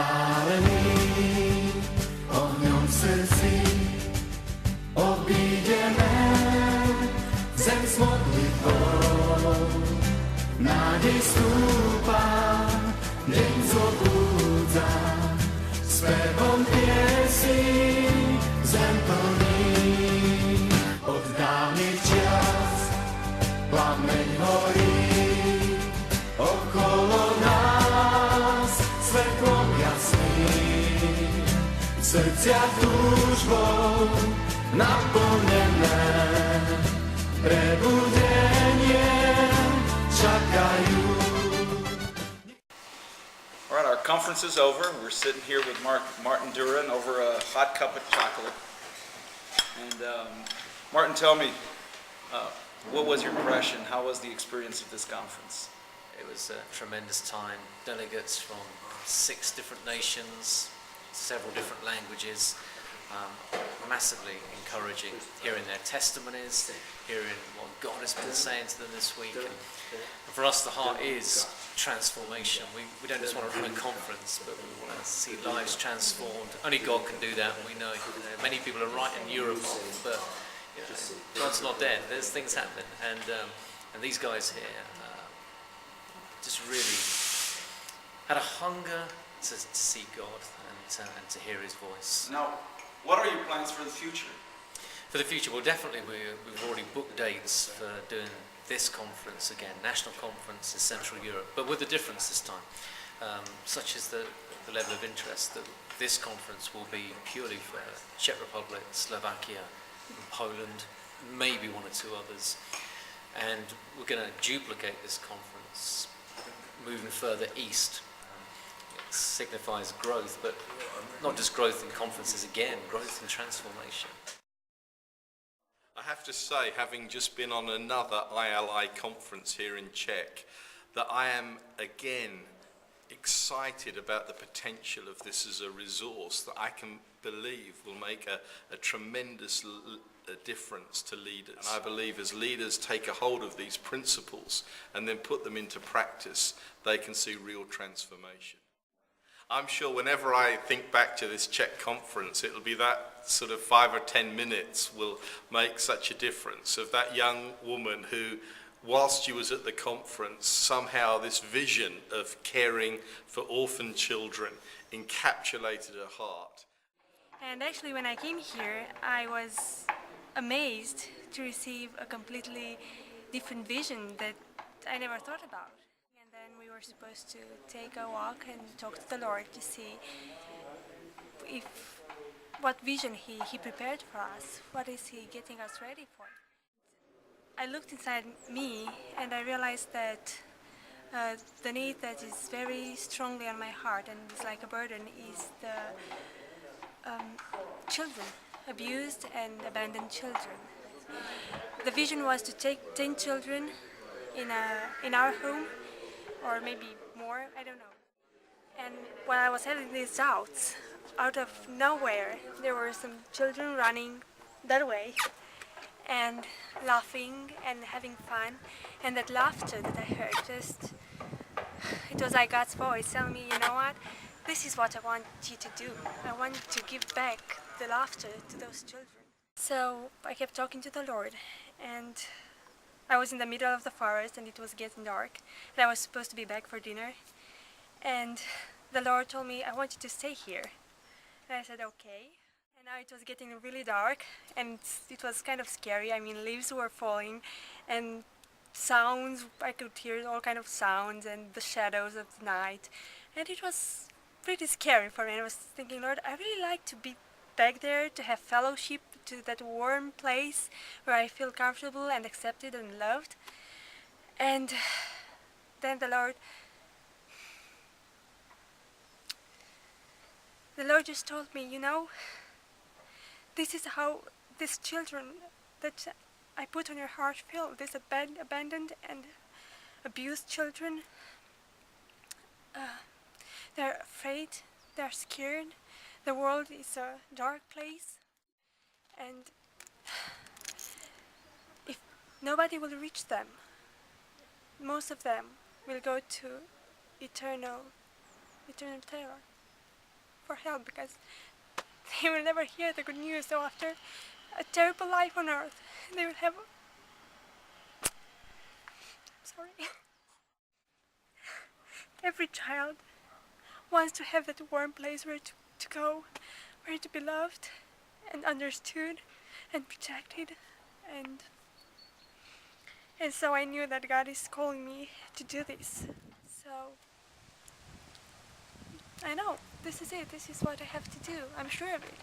Zapálení ohňom v srdci obídeme zem s modlitbou. Nádej stúpa, deň zobúdza, spevom piesní zem plní. Od dávnych čias plameň horí, okolo nás svetlom jasným, v srdciach túžbou naplnené, prebudenie čakajú. All right, our conference is over. We're sitting here with Martin Duran over a hot cup of chocolate. And Martin, tell me, what was your impression? How was the experience of this conference? It was a tremendous time. Delegates from 6 different nations, several different languages, massively encouraging, hearing their testimonies, hearing what God has been saying to them this week. And for us, the heart is transformation. We don't just want to run a conference, but we want to see lives transformed. Only God can do that. We know, many people are right in Europe, but God's not dead. There's things happening, and these guys here just really had a hunger to see God and to hear His voice. Now, what are your plans for the future? For the future, well, definitely we've already booked dates for doing this conference again, national conference in Central Europe, but with a difference this time, such as the level of interest that this conference will be purely for Czech Republic, Slovakia, Poland, maybe 1 or 2 others, and we're going to duplicate this conference moving further east. It signifies growth, but not just growth in conferences again, growth in transformation. I have to say, having just been on another ILI conference here in Czech, that I am again excited about the potential of this as a resource that I can believe will make a tremendous difference to leaders. And I believe as leaders take a hold of these principles and then put them into practice, they can see real transformation. I'm sure whenever I think back to this Czech conference, it'll be that sort of 5 or 10 minutes will make such a difference of that young woman who, whilst she was at the conference, somehow this vision of caring for orphan children encapsulated her heart. And actually when I came here, I was amazed to receive a completely different vision that I never thought about. And then we were supposed to take a walk and talk to the Lord to see what vision he prepared for us, what is He getting us ready for. I looked inside me and I realized that the need that is very strongly on my heart and is like a burden is the children, abused and abandoned children. The vision was to take 10 children in our home, or maybe more, I don't know. And while I was having these doubts, out of nowhere, there were some children running that way and laughing and having fun. And that laughter that I heard, it was like God's voice telling me, you know what? This is what I want you to do. I want you to give back the laughter to those children. So I kept talking to the Lord, and I was in the middle of the forest and it was getting dark, and I was supposed to be back for dinner. And the Lord told me, I want you to stay here. And I said, okay. And now it was getting really dark and it was kind of scary. I mean, leaves were falling and sounds, I could hear all kind of sounds and the shadows of the night. And it was pretty scary for me. And I was thinking, Lord, I really like to be back there, to have fellowship, to that warm place where I feel comfortable and accepted and loved. And then the Lord just told me, you know, this is how these children that I put on your heart feel, these abandoned and abused children. They're afraid, they're scared, the world is a dark place, and if nobody will reach them, most of them will go to eternal terror. for help because they will never hear the good news. So after a terrible life on earth, they will have... Sorry. Every child wants to have that warm place where to go, where to be loved and understood and protected. And so I knew that God is calling me to do this. So I know this is it. This is what I have to do. I'm sure of it.